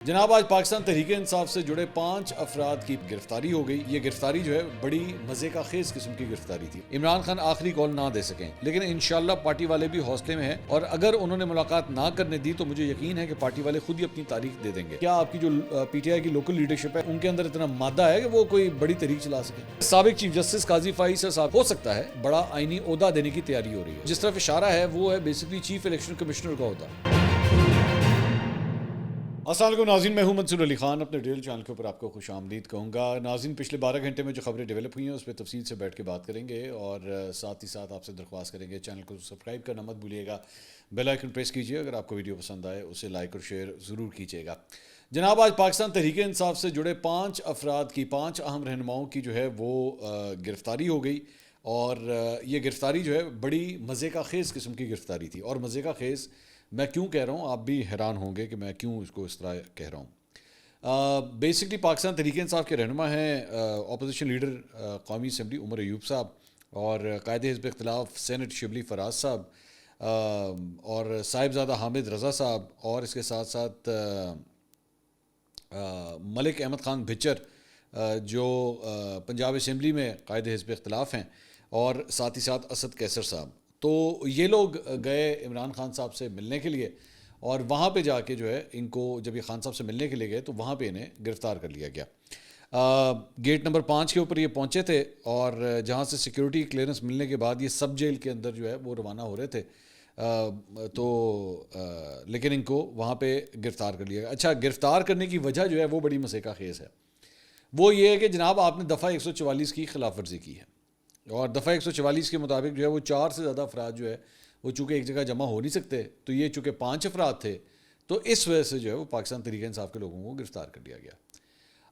جناب آج پاکستان تحریک انصاف سے جڑے 5 افراد کی گرفتاری ہو گئی. یہ گرفتاری جو ہے بڑی مزے کا خیز قسم کی گرفتاری تھی. عمران خان آخری کال نہ دے سکیں لیکن انشاءاللہ پارٹی والے بھی حوصلے میں ہیں اور اگر انہوں نے ملاقات نہ کرنے دی تو مجھے یقین ہے کہ پارٹی والے خود ہی اپنی تاریخ دے دیں گے. کیا آپ کی جو پی ٹی آئی کی لوکل لیڈرشپ ہے ان کے اندر اتنا مادہ ہے کہ وہ کوئی بڑی تحریک چلا سکے؟ سابق چیف جسٹس قاضی فائز صاحب ہو سکتا ہے بڑا آئینی عہدہ دینے کی تیاری ہو رہی ہے. جس طرف اشارہ ہے وہ ہے بیسکلی چیف الیکشن کمشنر کا عہدہ. السلام علیکم ناظرین، میں ہوں منصور علی خان. اپنے ڈیل چینل کے اوپر آپ کو خوش آمدید کہوں گا. ناظرین، پچھلے 12 گھنٹے میں جو خبریں ڈیولپ ہوئی ہیں اس پہ تفصیل سے بیٹھ کے بات کریں گے اور ساتھ ہی ساتھ آپ سے درخواست کریں گے چینل کو سبسکرائب کرنا مت بھولیے گا. بیل آئیکن پریس کیجیے. اگر آپ کو ویڈیو پسند آئے اسے لائک اور شیئر ضرور کیجیے گا. جناب آج پاکستان تحریک انصاف سے جڑے 5 افراد کی 5 اہم رہنماؤں کی جو ہے وہ گرفتاری ہو گئی اور یہ گرفتاری جو ہے بڑی مزے کا خیز قسم کی گرفتاری تھی. اور مزے کا خیز میں کیوں کہہ رہا ہوں، آپ بھی حیران ہوں گے کہ میں کیوں اس کو اس طرح کہہ رہا ہوں. بیسکلی پاکستان تحریک انصاف کے رہنما ہیں اپوزیشن لیڈر قومی اسمبلی عمر ایوب صاحب اور قائد حزب اختلاف سینٹ شبلی فراز صاحب اور صاحبزادہ حامد رضا صاحب اور اس کے ساتھ ساتھ ملک احمد خان بھچر جو پنجاب اسمبلی میں قائد حزب اختلاف ہیں اور ساتھ ہی ساتھ اسد کیسر صاحب. تو یہ لوگ گئے عمران خان صاحب سے ملنے کے لیے اور وہاں پہ جا کے جو ہے ان کو جب یہ خان صاحب سے ملنے کے لیے گئے تو وہاں پہ انہیں گرفتار کر لیا گیا. گیٹ نمبر 5 کے اوپر یہ پہنچے تھے اور جہاں سے سیکیورٹی کلیئرنس ملنے کے بعد یہ سب جیل کے اندر جو ہے وہ روانہ ہو رہے تھے تو لیکن ان کو وہاں پہ گرفتار کر لیا گیا. اچھا، گرفتار کرنے کی وجہ جو ہے وہ بڑی مسئلہ کا خیز ہے. وہ یہ ہے کہ جناب آپ نے دفعہ 144 کی خلاف ورزی کی ہے اور دفعہ 144 کے مطابق جو ہے وہ 4 سے زیادہ افراد جو ہے وہ چونکہ ایک جگہ جمع ہو نہیں سکتے تو یہ چونکہ 5 افراد تھے تو اس وجہ سے جو ہے وہ پاکستان تحریک انصاف کے لوگوں کو گرفتار کر لیا گیا.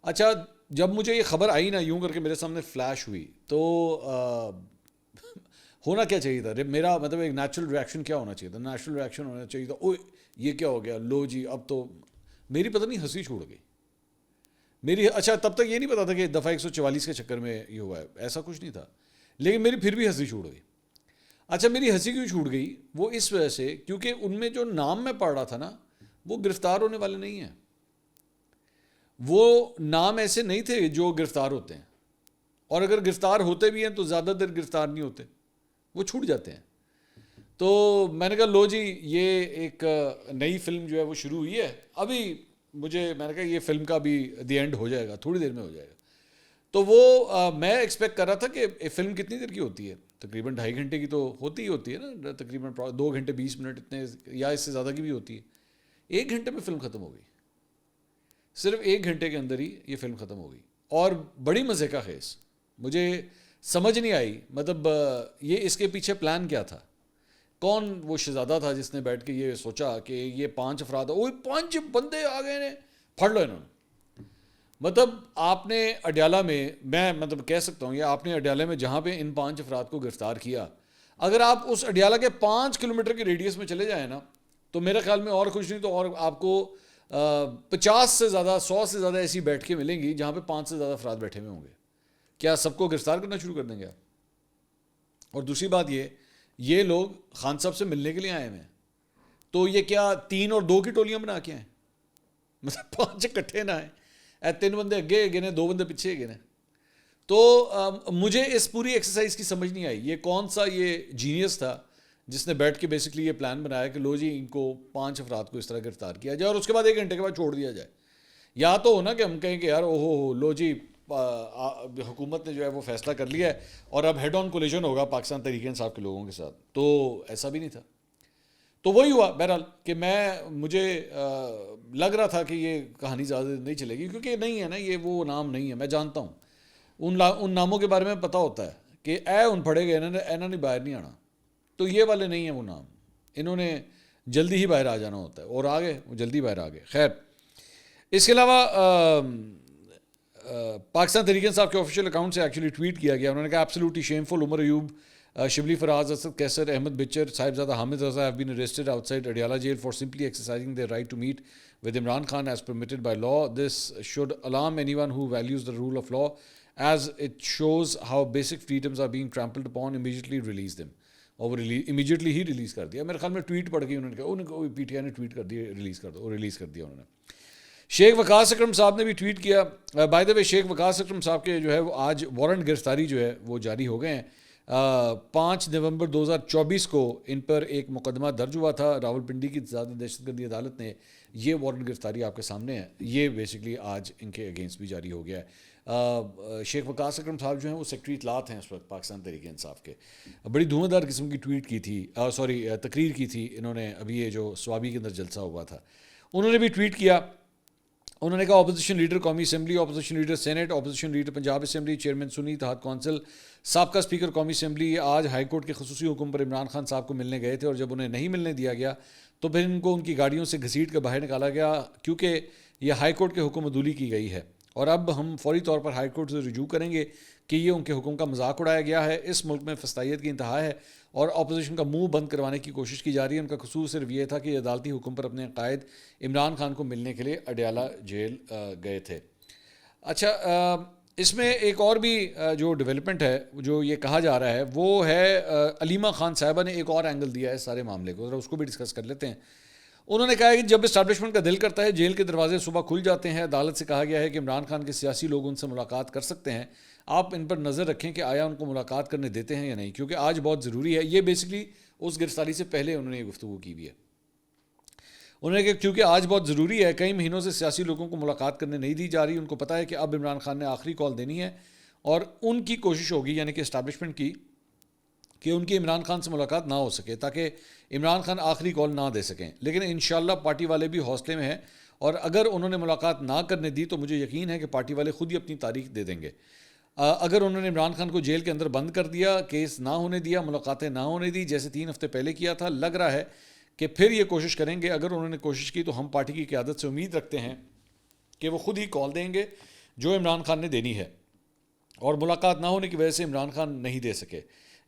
اچھا، جب مجھے یہ خبر آئی نا یوں کر کے میرے سامنے فلیش ہوئی تو ہونا کیا چاہیے تھا؟ میرا مطلب ایک نیچرل ریئیکشن کیا ہونا چاہیے تھا؟ نیچرل ریئیکشن ہونا چاہیے تھا اوہ یہ کیا ہو گیا، لو جی اب تو میری پتہ نہیں ہنسی چھوڑ گئی میری. اچھا، تب تک یہ نہیں پتا تھا کہ دفعہ 144 کے چکر میں یہ ہوا ہے، ایسا کچھ نہیں تھا لیکن میری پھر بھی ہنسی چھوڑ گئی. اچھا، میری ہنسی کیوں چھوٹ گئی؟ وہ اس وجہ سے کیونکہ ان میں جو نام میں پڑھ رہا تھا نا وہ گرفتار ہونے والے نہیں ہیں. وہ نام ایسے نہیں تھے جو گرفتار ہوتے ہیں اور اگر گرفتار ہوتے بھی ہیں تو زیادہ دیر گرفتار نہیں ہوتے، وہ چھوٹ جاتے ہیں. تو میں نے کہا لو جی یہ ایک نئی فلم جو ہے وہ شروع ہوئی ہے. ابھی میں نے کہا یہ فلم کا بھی دی اینڈ ہو جائے گا، تھوڑی دیر میں ہو جائے گا. تو وہ میں ایکسپیکٹ کر رہا تھا کہ فلم کتنی دیر کی ہوتی ہے، تقریباً 2.5 گھنٹے کی تو ہوتی ہے نا، تقریباً 2 گھنٹے 20 منٹ اتنے یا اس سے زیادہ کی بھی ہوتی ہے. 1 گھنٹے میں فلم ختم ہو گئی، صرف 1 گھنٹے کے اندر ہی یہ فلم ختم ہو گئی اور بڑی مزے کا خیز. مجھے سمجھ نہیں آئی مطلب یہ اس کے پیچھے پلان کیا تھا؟ کون وہ شہزادہ تھا جس نے بیٹھ کے یہ سوچا کہ یہ 5 افراد وہ 5 بندے آ گئے نے، پھڑ لو انہوں نے. مطلب آپ نے اڈیالہ میں مطلب کہہ سکتا ہوں یہ آپ نے اڈیالہ میں جہاں پہ ان 5 افراد کو گرفتار کیا، اگر آپ اس اڈیالہ کے 5 کلومیٹر کی ریڈیس میں چلے جائیں نا تو میرے خیال میں اور کچھ نہیں تو اور آپ کو 50 سے زیادہ 100 سے زیادہ ایسی بیٹھ کے ملیں گی جہاں پہ 5 سے زیادہ افراد بیٹھے ہوئے ہوں گے. کیا سب کو گرفتار کرنا شروع کر دیں گے آپ؟ اور دوسری بات یہ لوگ خان صاحب سے ملنے کے لیے آئے ہیں تو یہ کیا 3 اور 2 کی ٹولیاں بنا کے آئیں؟ مطلب 5 اکٹھے نہ آئیں، 3 بندے اگے گئے 2 بندے پیچھے گئے. تو مجھے اس پوری ایکسرسائز کی سمجھ نہیں آئی یہ کون سا یہ جینیس تھا جس نے بیٹھ کے بیسکلی یہ پلان بنایا کہ لو جی ان کو 5 افراد کو اس طرح گرفتار کیا جائے اور اس کے بعد 1 گھنٹے کے بعد چھوڑ دیا جائے. یا تو ہونا کہ ہم کہیں کہ یار اوہو لو جی حکومت نے جو ہے وہ فیصلہ کر لیا ہے اور اب ہیڈ آن کولیجن ہوگا پاکستان تحریک انصاف کے لوگوں کے ساتھ. تو ایسا بھی نہیں تھا. تو وہی ہوا بہرحال کہ مجھے لگ رہا تھا کہ یہ کہانی زیادہ نہیں چلے گی کیونکہ نہیں ہے نا یہ وہ نام نہیں ہے. میں جانتا ہوں ان ناموں کے بارے میں پتہ ہوتا ہے کہ ان پڑھے گئے انہوں نے باہر نہیں آنا، تو یہ والے نہیں ہیں وہ نام. انہوں نے جلدی ہی باہر آ جانا ہوتا ہے اور آ گئے، وہ جلدی باہر آ گئے. خیر، اس کے علاوہ پاکستان تحریک انصاف کے آفیشیل اکاؤنٹ سے ایکچولی ٹویٹ کیا گیا. انہوں نے کہا absolutely shameful Omar Ayub Shibli Faraz Asad Qaiser Ahmed Bachar Sahibzada Hamid Raza have been arrested outside Adiala jail for simply exercising their right to meet with Imran Khan as permitted by law. This should alarm anyone who values the rule of law as it shows how basic freedoms are being trampled upon. Immediately release them. Immediately he release کر دیا. میرے خیال میں tweet پڑھ کے انہوں نے کہا پی ٹی آئی نے ٹویٹ کر دیا ریلیز کر دیا انہوں نے. شیخ وقاص اکرم صاحب نے بھی ٹویٹ کیا. بائی دا وے شیخ وقاص اکرم صاحب کے جو ہے وہ آج وارنٹ گرفتاری جو ہے وہ جاری ہو گئے ہیں. 5 نومبر 2024 کو ان پر ایک مقدمہ درج ہوا تھا راولپنڈی کی زیادہ دہشت گردی عدالت نے. یہ وارنٹ گرفتاری آپ کے سامنے ہے, یہ بیسکلی آج ان کے اگینسٹ بھی جاری ہو گیا ہے. شیخ وقاص اکرم صاحب جو ہیں وہ سیکٹری اطلاعات ہیں اس وقت پاکستان تحریک انصاف کے. بڑی دھواں دار قسم کی ٹویٹ کی تھی, تقریر کی تھی انہوں نے ابھی یہ جو سوابی کے اندر جلسہ ہوا تھا. انہوں نے بھی ٹویٹ کیا. انہوں نے کہا اپوزیشن لیڈر قومی assembly, opposition leader senate, opposition leader Punjab assembly, chairman Sunni Ittehad council, سابقہ اسپیکر قومی اسمبلی آج ہائی کورٹ کے خصوصی حکم پر عمران خان صاحب کو ملنے گئے تھے, اور جب انہیں نہیں ملنے دیا گیا تو پھر ان کو ان کی گاڑیوں سے گھسیٹ کر باہر نکالا گیا, کیونکہ یہ ہائی کورٹ کے حکم عدولی کی گئی ہے. اور اب ہم فوری طور پر ہائی کورٹ سے رجوع کریں گے کہ یہ ان کے حکم کا مذاق اڑایا گیا ہے. اس ملک میں فسطائیت کی انتہا ہے اور اپوزیشن کا منہ بند کروانے کی کوشش کی جا رہی ہے. ان کا قصور صرف یہ تھا کہ یہ عدالتی حکم پر اپنے قائد عمران خان کو ملنے کے لیے اڈیالہ جیل گئے تھے. اچھا, اس میں ایک اور بھی جو ڈیولپمنٹ ہے جو یہ کہا جا رہا ہے وہ ہے علیمہ خان صاحبہ نے ایک اور اینگل دیا ہے سارے معاملے کو, ذرا اس کو بھی ڈسکس کر لیتے ہیں. انہوں نے کہا ہے کہ جب اسٹیبلشمنٹ کا دل کرتا ہے جیل کے دروازے صبح کھل جاتے ہیں. عدالت سے کہا گیا ہے کہ عمران خان کے سیاسی لوگ ان سے ملاقات کر سکتے ہیں. آپ ان پر نظر رکھیں کہ آیا ان کو ملاقات کرنے دیتے ہیں یا نہیں, کیونکہ آج بہت ضروری ہے. یہ بیسکلی اس گرفتاری سے پہلے انہوں نے یہ گفتگو کی بھی ہے. انہوں نے کہا کیونکہ آج بہت ضروری ہے, کئی مہینوں سے سیاسی لوگوں کو ملاقات کرنے نہیں دی جا رہی. ان کو پتہ ہے کہ اب عمران خان نے آخری کال دینی ہے اور ان کی کوشش ہوگی, یعنی کہ اسٹیبلشمنٹ کی, کہ ان کی عمران خان سے ملاقات نہ ہو سکے تاکہ عمران خان آخری کال نہ دے سکیں. لیکن انشاءاللہ پارٹی والے بھی حوصلے میں ہیں, اور اگر انہوں نے ملاقات نہ کرنے دی تو مجھے یقین ہے کہ پارٹی والے خود ہی اپنی تاریخ دے دیں گے. اگر انہوں نے عمران خان کو جیل کے اندر بند کر دیا, کیس نہ ہونے دیا, ملاقاتیں نہ ہونے دی, جیسے 3 ہفتے پہلے کیا تھا, لگ رہا ہے کہ پھر یہ کوشش کریں گے. اگر انہوں نے کوشش کی تو ہم پارٹی کی قیادت سے امید رکھتے ہیں کہ وہ خود ہی کال دیں گے جو عمران خان نے دینی ہے, اور ملاقات نہ ہونے کی وجہ سے عمران خان نہیں دے سکے.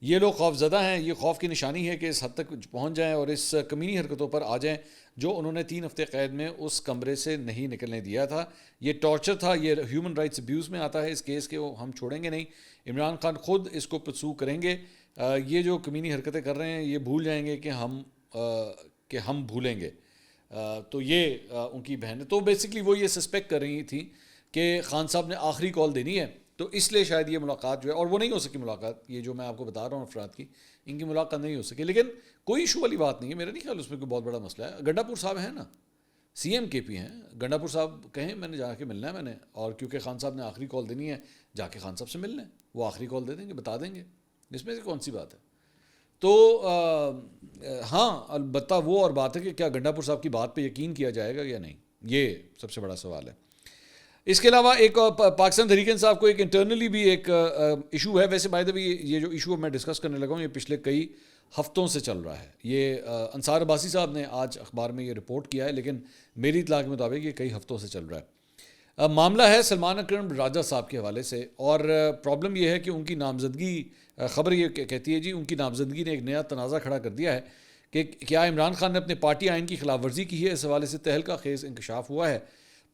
یہ لوگ خوف زدہ ہیں. یہ خوف کی نشانی ہے کہ اس حد تک پہنچ جائیں اور اس کمینی حرکتوں پر آ جائیں جو انہوں نے 3 ہفتے قید میں اس کمرے سے نہیں نکلنے دیا تھا. یہ ٹارچر تھا, یہ ہیومن رائٹس ابیوز میں آتا ہے اس کیس کے, وہ ہم چھوڑیں گے نہیں. عمران خان خود اس کو پرسو کریں گے. یہ جو کمینی حرکتیں کر رہے ہیں یہ بھول جائیں گے کہ ہم بھولیں گے. تو یہ ان کی بہن ہے. تو بیسکلی وہ یہ سسپیکٹ کر رہی تھی کہ خان صاحب نے آخری کال دینی ہے, تو اس لیے شاید یہ ملاقات جو ہے, اور وہ نہیں ہو سکی ملاقات, یہ جو میں آپ کو بتا رہا ہوں افراد کی, ان کی ملاقات نہیں ہو سکی. لیکن کوئی ایشو والی بات نہیں ہے, میرا نہیں خیال اس میں کوئی بہت بڑا مسئلہ ہے. گنڈا پور صاحب ہیں نا, سی ایم کے پی ہیں, گنڈا پور صاحب کہیں میں نے جا کے ملنا ہے میں نے, اور کیونکہ خان صاحب نے آخری کال دینی ہے, جا کے خان صاحب سے مل لیں, وہ آخری کال دے دیں گے, بتا دیں گے, اس میں سے کون سی بات ہے. تو ہاں البتہ وہ اور بات ہے کہ کیا گنڈا پور صاحب کی بات پہ یقین کیا جائے گا یا نہیں, یہ سب سے بڑا سوال ہے. اس کے علاوہ ایک پاکستان تحریک انصاف کو ایک انٹرنلی بھی ایک ایشو ہے. ویسے بائی دا وے یہ جو ایشو میں ڈسکس کرنے لگا ہوں یہ پچھلے کئی ہفتوں سے چل رہا ہے. یہ انصار عباسی صاحب نے آج اخبار میں یہ رپورٹ کیا ہے, لیکن میری اطلاع کے مطابق یہ کئی ہفتوں سے چل رہا ہے. معاملہ ہے سلمان اکرم راجہ صاحب کے حوالے سے, اور پرابلم یہ ہے کہ ان کی نامزدگی, خبر یہ کہتی ہے جی ان کی نامزدگی نے ایک نیا تنازع کھڑا کر دیا ہے کہ کیا عمران خان نے اپنے پارٹی آئین کی خلاف ورزی کی ہے. اس حوالے سے تہلکہ خیز انکشاف ہوا ہے.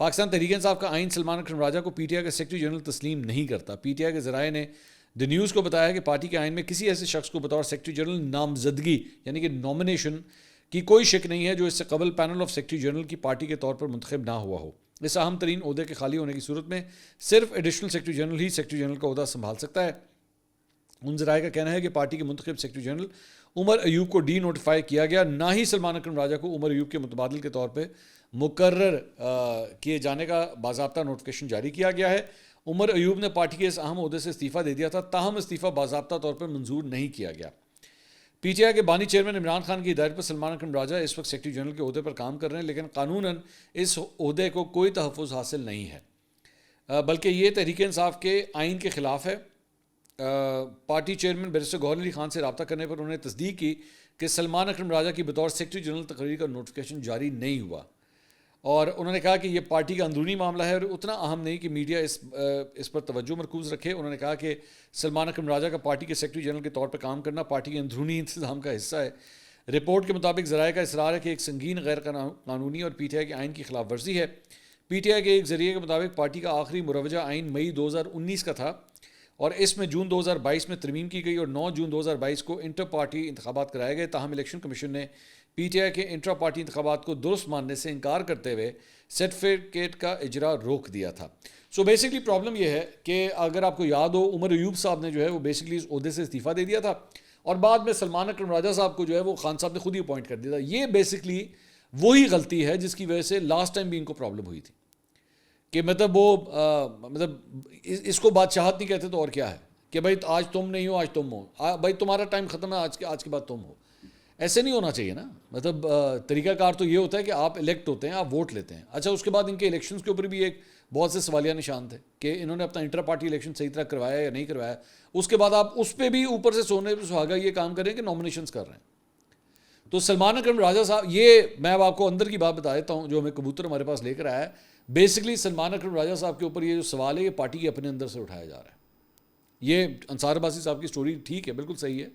پاکستان تحریک انصاف کا آئین سلمان اکرم راجہ کو پی ٹی آئی کا سیکرٹری جنرل تسلیم نہیں کرتا. پی ٹی آئی کے ذرائع نے دی نیوز کو بتایا کہ پارٹی کے آئین میں کسی ایسے شخص کو بطور سیکرٹری جنرل نامزدگی یعنی کہ نامنیشن کی کوئی شک نہیں ہے جو اس سے قبل پینل آف سیکرٹری جنرل کی پارٹی کے طور پر منتخب نہ ہوا ہو. اس اہم ترین عہدے کے خالی ہونے کی صورت میں صرف ایڈیشنل سیکرٹری جنرل ہی سیکرٹری جنرل کا عہدہ سنبھال سکتا ہے. ان ذرائع کا کہنا ہے کہ پارٹی کے منتخب سیکرٹری جنرل عمر ایوب کو ڈی نوٹیفائی کیا گیا, نہ ہی سلمان اکرم راجہ کو عمر ایوب کے متبادل کے طور پہ مقرر کیے جانے کا باضابطہ نوٹیفیکیشن جاری کیا گیا ہے. عمر ایوب نے پارٹی کے اس اہم عہدے سے استعفیٰ دے دیا تھا, تاہم استعفیٰ باضابطہ طور پر منظور نہیں کیا گیا. پی ٹی آئی کے بانی چیئرمین عمران خان کی ہدایت پر سلمان اکرم راجہ اس وقت سیکرٹری جنرل کے عہدے پر کام کر رہے ہیں, لیکن قانوناً اس عہدے کو کوئی تحفظ حاصل نہیں ہے, بلکہ یہ تحریک انصاف کے آئین کے خلاف ہے. پارٹی چیئرمین بیرسٹر گوہر علی خان سے رابطہ کرنے پر انہوں نے تصدیق کی کہ سلمان اکرم راجہ کی بطور سیکرٹری جنرل تقرری کا نوٹیفیکیشن جاری نہیں ہوا, اور انہوں نے کہا کہ یہ پارٹی کا اندرونی معاملہ ہے اور اتنا اہم نہیں کہ میڈیا اس پر توجہ مرکوز رکھے. انہوں نے کہا کہ سلمان اکرم راجہ کا پارٹی کے سیکرٹری جنرل کے طور پر کام کرنا پارٹی کے اندرونی انتظام کا حصہ ہے. رپورٹ کے مطابق ذرائع کا اصرار ہے کہ ایک سنگین غیر قانونی اور پی ٹی آئی کے آئین کی خلاف ورزی ہے. پی ٹی آئی کے ایک ذریعے کے مطابق پارٹی کا آخری مروجہ آئین مئی 2019 کا تھا, اور اس میں جون 2022 میں ترمیم کی گئی اور 9 جون 2022 کو انٹر پارٹی انتخابات کرائے گئے. تاہم الیکشن کمیشن نے پی ٹی آئی کے انٹرا پارٹی انتخابات کو درست ماننے سے انکار کرتے ہوئے سرٹیفکیٹ کا اجرا روک دیا تھا. سو بیسکلی پرابلم یہ ہے کہ اگر آپ کو یاد ہو عمر ایوب صاحب نے جو ہے وہ بیسکلی اس عہدے سے استعفیٰ دے دیا تھا اور بعد میں سلمان اکرم راجہ صاحب کو جو ہے وہ خان صاحب نے خود ہی اپوائنٹ کر دیا تھا. یہ بیسکلی وہی غلطی ہے جس کی وجہ سے لاسٹ ٹائم بھی ان کو پرابلم ہوئی تھی کہ مطلب وہ مطلب اس کو بادشاہت نہیں کہتے تو اور کیا ہے کہ بھائی آج تم نہیں ہو آج تم ہو, بھائی تمہارا ٹائم ختم ہے آج کے بعد تم ہو. ایسے نہیں ہونا چاہیے نا. مطلب طریقہ کار تو یہ ہوتا ہے کہ آپ الیکٹ ہوتے ہیں, آپ ووٹ لیتے ہیں. اچھا اس کے بعد ان کے الیکشنز کے اوپر بھی ایک بہت سے سوالیہ نشان تھے کہ انہوں نے اپنا انٹر پارٹی الیکشن صحیح طرح کروایا یا نہیں کروایا. اس کے بعد آپ اس پہ بھی اوپر سے سونے پہ سہاگا یہ کام کریں کہ نامنیشنز کر رہے ہیں. تو سلمان اکرم راجہ صاحب, یہ میں اب آپ کو اندر کی بات بتا دیتا ہوں جو ہمیں کبوتر ہمارے پاس لے کر آیا ہے. بیسکلی سلمان اکرم راجہ صاحب کے اوپر یہ جو سوال ہے یہ پارٹی کے اپنے اندر سے اٹھایا جا رہا ہے. یہ انصار عباسی صاحب کی سٹوری ٹھیک ہے, بالکل صحیح ہے,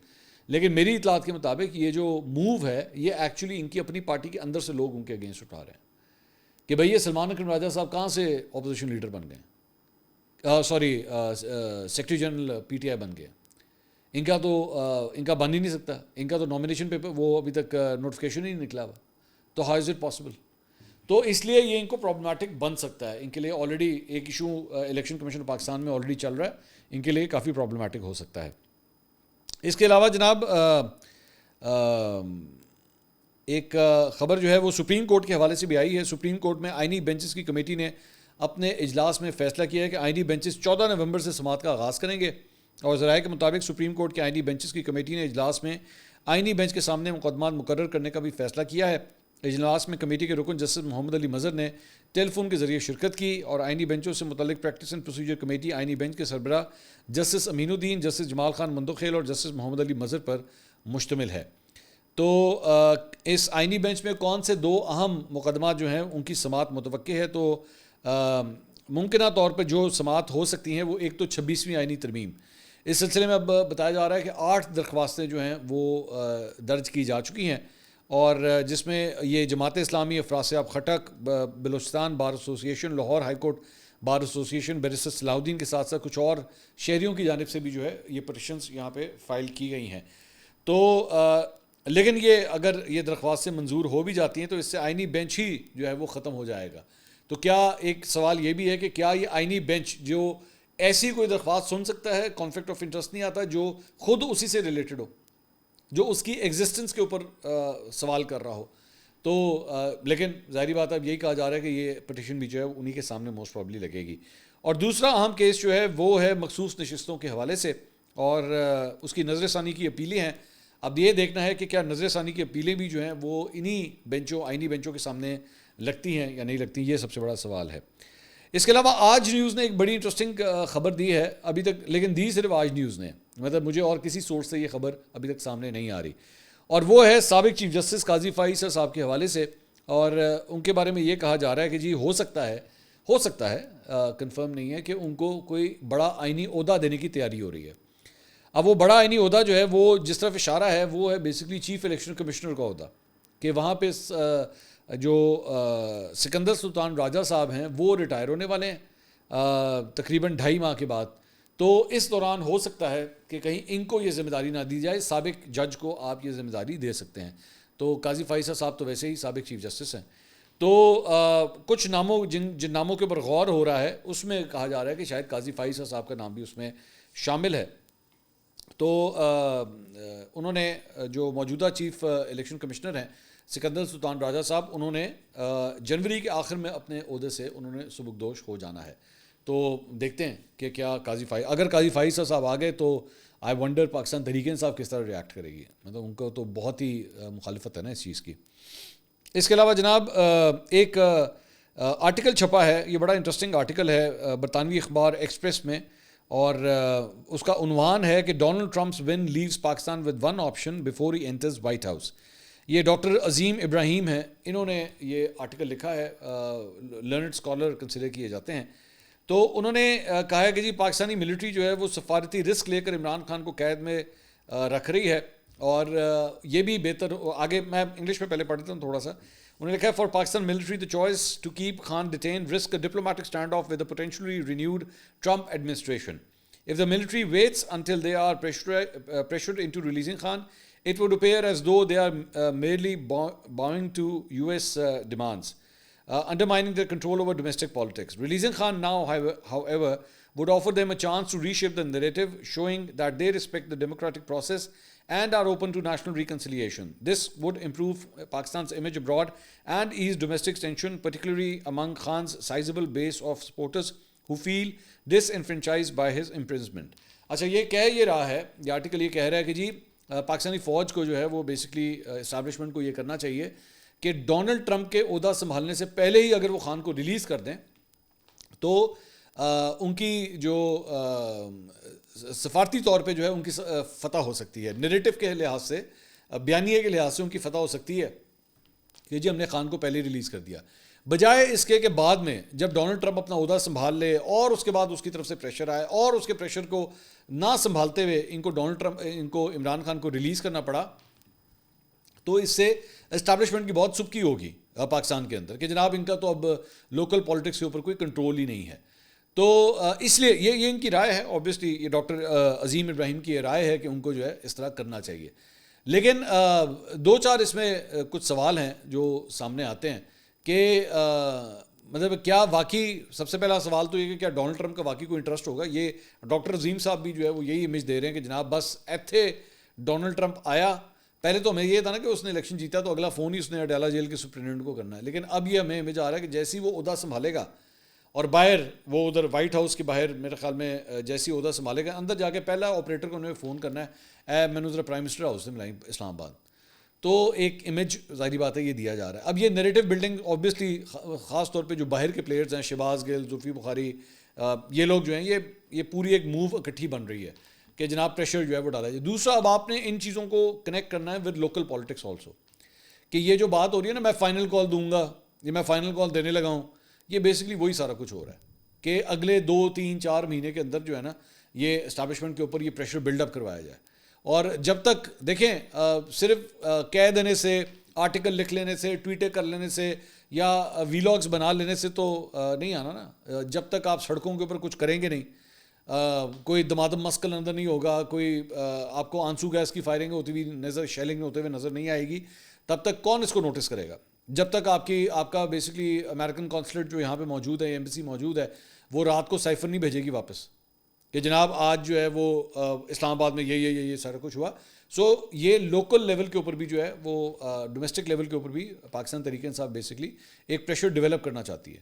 لیکن میری اطلاعات کے مطابق یہ جو موو ہے یہ ایکچولی ان کی اپنی پارٹی کے اندر سے لوگ ان کے اگینسٹ اٹھا رہے ہیں کہ بھئی یہ سلمان اکرم راجہ صاحب کہاں سے اپوزیشن لیڈر بن گئے, secretary general P T I بن گئے. ان کا بن ہی نہیں سکتا, ان کا تو نامنیشن پیپر وہ ابھی تک نوٹیفکیشن ہی نہیں نکلا ہوا, تو ہاؤ از اٹ پاسبل. تو اس لیے یہ ان کو پرابلمٹک بن سکتا ہے. ان کے لیے آلریڈی ایک ایشو الیکشن کمیشن پاکستان میں آلریڈی چل رہا ہے, ان کے لیے کافی پرابلمٹک ہو سکتا ہے. اس کے علاوہ جناب ایک خبر جو ہے وہ سپریم کورٹ کے حوالے سے بھی آئی ہے. سپریم کورٹ میں آئینی بینچز کی کمیٹی نے اپنے اجلاس میں فیصلہ کیا ہے کہ آئینی بینچز 14 نومبر سے سماعت کا آغاز کریں گے. اور ذرائع کے مطابق سپریم کورٹ کے آئینی بینچز کی کمیٹی نے اجلاس میں آئینی بینچ کے سامنے مقدمات مقرر کرنے کا بھی فیصلہ کیا ہے. اجلاس میں کمیٹی کے رکن جسٹس محمد علی مظہر نے ٹیلی فون کے ذریعے شرکت کی اور آئینی بینچوں سے متعلق پریکٹس اینڈ پروسیجر کمیٹی آئینی بینچ کے سربراہ جسٹس امین الدین, جسٹس جمال خان مندوخیل اور جسٹس محمد علی مظہر پر مشتمل ہے. تو اس آئینی بینچ میں کون سے 2 اہم مقدمات جو ہیں ان کی سماعت متوقع ہے. تو ممکنہ طور پر جو سماعت ہو سکتی ہیں وہ ایک تو 26ویں آئینی ترمیم. اس سلسلے میں اب بتایا جا رہا ہے کہ 8 درخواستیں جو ہیں وہ درج کی جا چکی ہیں اور جس میں یہ جماعت اسلامی, افراسیاب خٹک, بلوچستان بار ایسوسی ایشن, لاہور ہائی کورٹ بار ایسوسی ایشن, بیرسٹر صلاح الدین کے ساتھ ساتھ کچھ اور شہریوں کی جانب سے بھی جو ہے یہ پٹیشنز یہاں پہ فائل کی گئی ہیں. تو لیکن یہ اگر یہ درخواستیں منظور ہو بھی جاتی ہیں تو اس سے آئینی بینچ ہی جو ہے وہ ختم ہو جائے گا. تو کیا ایک سوال یہ بھی ہے کہ کیا یہ آئینی بینچ جو ایسی کوئی درخواست سن سکتا ہے, کانفلکٹ آف انٹرسٹ نہیں آتا, جو خود اسی سے ریلیٹڈ ہو, جو اس کی ایگزسٹنس کے اوپر سوال کر رہا ہو. تو لیکن ظاہری بات اب یہی کہا جا رہا ہے کہ یہ پٹیشن بھی جو ہے انہی کے سامنے موسٹ پرابلی لگے گی. اور دوسرا اہم کیس جو ہے وہ ہے مخصوص نشستوں کے حوالے سے اور اس کی نظر ثانی کی اپیلیں ہیں. اب یہ دیکھنا ہے کہ کیا نظر ثانی کی اپیلیں بھی جو ہیں وہ انہی بینچوں, آئینی بینچوں کے سامنے لگتی ہیں یا نہیں لگتی, یہ سب سے بڑا سوال ہے. اس کے علاوہ آج نیوز نے ایک بڑی انٹرسٹنگ خبر دی ہے ابھی تک, لیکن دی صرف آج نیوز نے, مطلب مجھے اور کسی سورس سے یہ خبر ابھی تک سامنے نہیں آ رہی, اور وہ ہے سابق چیف جسٹس قاضی فائز صاحب کے حوالے سے. اور ان کے بارے میں یہ کہا جا رہا ہے کہ جی ہو سکتا ہے کنفرم نہیں ہے کہ ان کو کوئی بڑا آئینی عہدہ دینے کی تیاری ہو رہی ہے. اب وہ بڑا آئینی عہدہ جو ہے وہ جس طرف اشارہ ہے وہ ہے بیسکلی چیف الیکشن کمشنر کا عہدہ, کہ وہاں پہ جو سکندر سلطان راجہ صاحب ہیں وہ ریٹائر ہونے والے ہیں تقریباً 2.5 ماہ کے بعد. تو اس دوران ہو سکتا ہے کہ کہیں ان کو یہ ذمہ داری نہ دی جائے, سابق جج کو آپ یہ ذمہ داری دے سکتے ہیں. تو قاضی فائز صاحب تو ویسے ہی سابق چیف جسٹس ہیں. تو کچھ ناموں جن ناموں کے اوپر غور ہو رہا ہے اس میں کہا جا رہا ہے کہ شاید قاضی فائز صاحب کا نام بھی اس میں شامل ہے. تو انہوں نے جو موجودہ چیف الیکشن کمشنر ہیں سکندر سلطان راجہ صاحب, انہوں نے جنوری کے آخر میں اپنے عہدے سے انہوں نے سبکدوش ہو جانا ہے. تو دیکھتے ہیں کہ کیا اگر قاضی فائز صاحب آ گئے تو آئی ونڈر پاکستان تحریک انصاف کس طرح ریاکٹ کرے گی. مطلب ان کو تو بہت ہی مخالفت ہے نا اس چیز کی. اس کے علاوہ جناب ایک آرٹیکل چھپا ہے, یہ بڑا انٹرسٹنگ آرٹیکل ہے برطانوی اخبار ایکسپریس میں, اور اس کا عنوان ہے کہ Donald Trump's win leaves Pakistan with one option before he enters White House. یہ ڈاکٹر عظیم ابراہیم ہیں, انہوں نے یہ آرٹیکل لکھا ہے, لرنڈ اسکالر کنسیڈر کیے جاتے ہیں. تو انہوں نے کہا ہے کہ جی پاکستانی ملٹری جو ہے وہ سفارتی رسک لے کر عمران خان کو قید میں رکھ رہی ہے, اور یہ بھی بہتر, آگے میں انگلش میں پہلے پڑھ دیتا ہوں تھوڑا سا. انہوں نے لکھا ہے for Pakistan military the choice to keep Khan detain risk diplomatic stand off with potentially renewed Trump administration. If the military waits until they are pressured into releasing Khan, it would appear as though they are merely bowing to US demands, undermining their control over domestic politics. Releasing Khan now, however, would offer them a chance to reshape the narrative, showing that they respect the democratic process and are open to national reconciliation. This would improve Pakistan's image abroad and ease domestic tension, particularly among Khan's sizable base of supporters who feel disenfranchised by his imprisonment. اچھا یہ کہہ یہ رہا ہے, یہ article یہ کہہ رہا ہے کہ جی پاکستانی فوج کو جو ہے وہ بیسکلی اسٹیبلشمنٹ کو یہ کرنا چاہیے کہ ڈونلڈ ٹرمپ کے عہدہ سنبھالنے سے پہلے ہی اگر وہ خان کو ریلیز کر دیں تو ان کی جو سفارتی طور پہ جو ہے ان کی فتح ہو سکتی ہے, نیریٹو کے لحاظ سے, بیانیے کے لحاظ سے ان کی فتح ہو سکتی ہے کہ جی ہم نے خان کو پہلے ریلیز کر دیا, بجائے اس کے کہ بعد میں جب ڈونلڈ ٹرمپ اپنا عہدہ سنبھال لے اور اس کے بعد اس کی طرف سے پریشر آئے اور اس کے پریشر کو نہ سنبھالتے ہوئے ان کو عمران خان کو ریلیز کرنا پڑا, تو اس سے اسٹیبلشمنٹ کی بہت سبکی ہوگی پاکستان کے اندر کہ جناب ان کا تو اب لوکل پالیٹکس کے اوپر کوئی کنٹرول ہی نہیں ہے. تو اس لیے یہ ان کی رائے ہے, اوبیسلی یہ ڈاکٹر عظیم ابراہیم کی یہ رائے ہے کہ ان کو جو ہے اس طرح کرنا چاہیے. لیکن دو چار اس میں کچھ سوال ہیں جو سامنے آتے ہیں کہ مطلب کیا واقعی, سب سے پہلا سوال تو یہ کہ کیا ڈونلڈ ٹرمپ کا واقعی کوئی انٹرسٹ ہوگا. یہ ڈاکٹر عظیم صاحب بھی جو ہے وہ یہی امیج دے رہے ہیں کہ جناب بس ایتھے ڈونلڈ ٹرمپ آیا, پہلے تو ہمیں یہ تھا نا کہ اس نے الیکشن جیتا تو اگلا فون ہی اس نے اڈیالہ جیل کے سپرنٹینڈنٹ کو کرنا ہے, لیکن اب یہ ہمیں امیج آ رہا ہے کہ جیسی وہ عہدہ سنبھالے گا اور باہر وہ ادھر وائٹ ہاؤس کے باہر میرے خیال میں جیسی عہدہ سنبھالے گا, اندر جا کے پہلا آپریٹر کو انہیں فون کرنا ہے میں نے ذرا پرائم منسٹر ہاؤس سے ملائیں اسلام آباد. تو ایک امیج ظاہری بات ہے یہ دیا جا رہا ہے. اب یہ نیریٹو بلڈنگ اوبیسلی خاص طور پہ جو باہر کے پلیئرز ہیں, شہباز گل, زلفی بخاری, یہ لوگ جو ہیں یہ پوری ایک موو اکٹھی بن رہی ہے کہ جناب پریشر جو ہے وہ ڈالا جائے. دوسرا, اب آپ نے ان چیزوں کو کنیکٹ کرنا ہے ود لوکل پالیٹکس آلسو, کہ یہ جو بات ہو رہی ہے نا میں فائنل کال دوں گا, یہ میں فائنل کال دینے لگا ہوں, یہ بیسکلی وہی سارا کچھ ہو رہا ہے کہ اگلے 2-3-4 مہینے کے اندر جو ہے نا یہ اسٹیبلشمنٹ کے اوپر یہ پریشر بلڈ اپ کروایا جائے. اور جب تک دیکھیں صرف کہہ دینے سے, آرٹیکل لکھ لینے سے, ٹویٹیں کر لینے سے یا ویلاگز بنا لینے سے تو نہیں آنا نا. جب تک آپ سڑکوں کے اوپر کچھ کریں گے نہیں, کوئی دمادم مسکل اندر نہیں ہوگا, کوئی آپ کو آنسو گیس کی فائرنگ ہوتی ہوئی نظر, شیلنگ ہوتے ہوئے نظر نہیں آئے گی, تب تک کون اس کو نوٹس کرے گا. جب تک آپ کا بیسکلی امریکن کانسلیٹ جو یہاں پہ موجود ہے, ایمبیسی موجود ہے, وہ رات کو سائفر نہیں بھیجے گی واپس کہ جناب آج جو ہے وہ اسلام آباد میں یہ سارا کچھ ہوا. سو یہ لوکل لیول کے اوپر بھی جو ہے وہ ڈومیسٹک لیول کے اوپر بھی پاکستان تحریک انصاف بیسکلی ایک پریشر ڈیولپ کرنا چاہتی ہے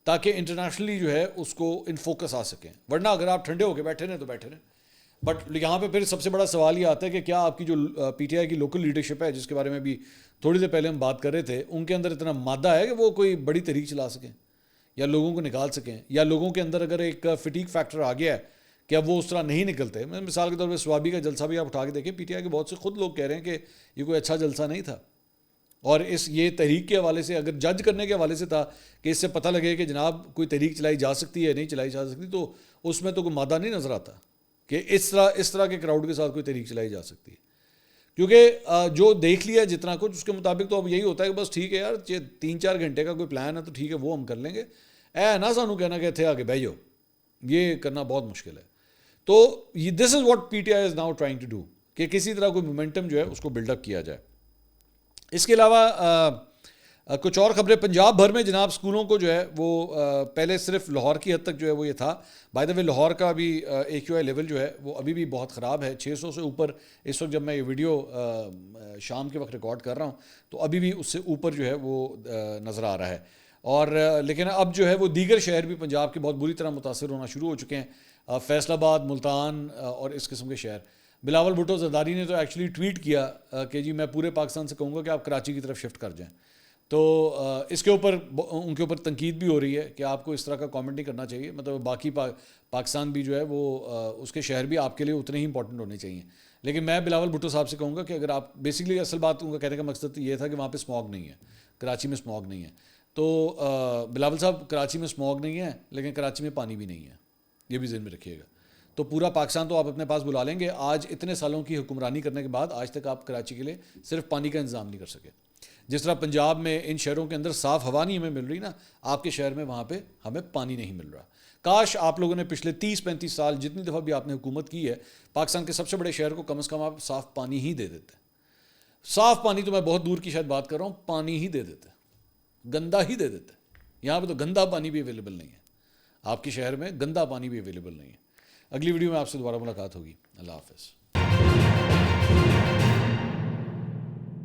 تاکہ انٹرنیشنلی جو ہے اس کو ان فوکس آ سکیں. ورنہ اگر آپ ٹھنڈے ہو کے بیٹھے رہیں تو بیٹھے رہیں. بٹ یہاں پہ پھر سب سے بڑا سوال یہ آتا ہے کہ کیا آپ کی جو پی ٹی آئی کی لوکل لیڈرشپ ہے, جس کے بارے میں بھی تھوڑی دیر پہلے ہم بات کر رہے تھے, ان کے اندر اتنا مادہ ہے کہ وہ کوئی بڑی تحریک چلا سکیں یا لوگوں کو نکال سکیں, یا لوگوں کے اندر اگر ایک فٹیک فیکٹر آ گیا ہے کہ اب وہ اس طرح نہیں نکلتے. مثال کے طور پہ سوابی کا جلسہ بھی آپ اٹھا کے دیکھیں, پی ٹی آئی کے بہت سے خود لوگ کہہ رہے ہیں کہ یہ کوئی اچھا جلسہ نہیں تھا, اور یہ تحریک کے حوالے سے اگر جج کرنے کے حوالے سے تھا کہ اس سے پتہ لگے کہ جناب کوئی تحریک چلائی جا سکتی ہے نہیں چلائی جا سکتی, تو اس میں تو کوئی مادہ نہیں نظر آتا کہ اس طرح کے کراؤڈ کے ساتھ کوئی تحریک چلائی جا سکتی ہے. کیونکہ جو دیکھ لیا جتنا کچھ اس کے مطابق تو اب یہی ہوتا ہے کہ بس ٹھیک ہے یار 3-4 گھنٹے کا کوئی پلان ہے تو ٹھیک ہے وہ ہم کر لیں گے, نہ سانو کہنا کہ اتنے آ کے بہ جاؤ, یہ کرنا بہت مشکل ہے. تو this is what P T I is now trying to do کہ کسی طرح کوئی مومنٹم جو ہے اس کو بلڈ اپ کیا جائے. اس کے علاوہ کچھ اور خبریں پنجاب بھر میں جناب اسکولوں کو جو ہے وہ پہلے صرف لاہور کی حد تک جو ہے وہ یہ تھا. بائی دا وے لاہور کا بھی AQI لیول جو ہے وہ ابھی بھی بہت خراب ہے, 600 سے اوپر اس وقت جب میں یہ ویڈیو شام کے وقت ریکارڈ کر رہا ہوں تو ابھی بھی اس سے اوپر جو ہے وہ نظر آ رہا ہے. اور لیکن اب جو ہے وہ دیگر شہر بھی پنجاب کے بہت بری طرح متاثر ہونا شروع ہو چکے ہیں, فیصل آباد, ملتان اور اس قسم کے شہر. بلاول بھٹو زرداری نے تو ایکچولی ٹویٹ کیا کہ جی میں پورے پاکستان سے کہوں گا کہ آپ کراچی کی طرف شفٹ کر جائیں. تو اس کے اوپر ان کے اوپر تنقید بھی ہو رہی ہے کہ آپ کو اس طرح کا کامنٹ نہیں کرنا چاہیے, مطلب باقی پاکستان بھی جو ہے وہ اس کے شہر بھی آپ کے لیے اتنے ہی امپورٹنٹ ہونے چاہیے. لیکن میں بلاول بھٹو صاحب سے کہوں گا کہ اگر آپ بیسکلی اصل بات ان کا کہنے کا مقصد یہ تھا کہ وہاں پہ اسموگ نہیں ہے, کراچی میں اسموگ نہیں ہے. تو بلاول صاحب کراچی میں اسموگ نہیں ہے لیکن کراچی میں پانی بھی نہیں ہے, یہ بھی ذہن میں رکھیے گا. تو پورا پاکستان تو آپ اپنے پاس بلا لیں گے, آج اتنے سالوں کی حکمرانی کرنے کے بعد آج تک آپ کراچی کے لیے صرف پانی کا انتظام نہیں کر سکے. جس طرح پنجاب میں ان شہروں کے اندر صاف ہوا نہیں ہمیں مل رہی نا, آپ کے شہر میں وہاں پہ ہمیں پانی نہیں مل رہا. کاش آپ لوگوں نے پچھلے 30-35 سال جتنی دفعہ بھی آپ نے حکومت کی ہے, پاکستان کے سب سے بڑے شہر کو کم از کم آپ صاف پانی ہی دے دیتے. صاف پانی تو میں بہت دور کی شاید بات کر رہا ہوں، پانی ہی دے دیتے، گندا ہی دے دیتے. یہاں پہ تو گندا پانی بھی اویلیبل نہیں ہے، آپ کے شہر میں گندا پانی بھی اویلیبل نہیں ہے. اگلی ویڈیو میں آپ سے دوبارہ ملاقات ہوگی. اللہ حافظ.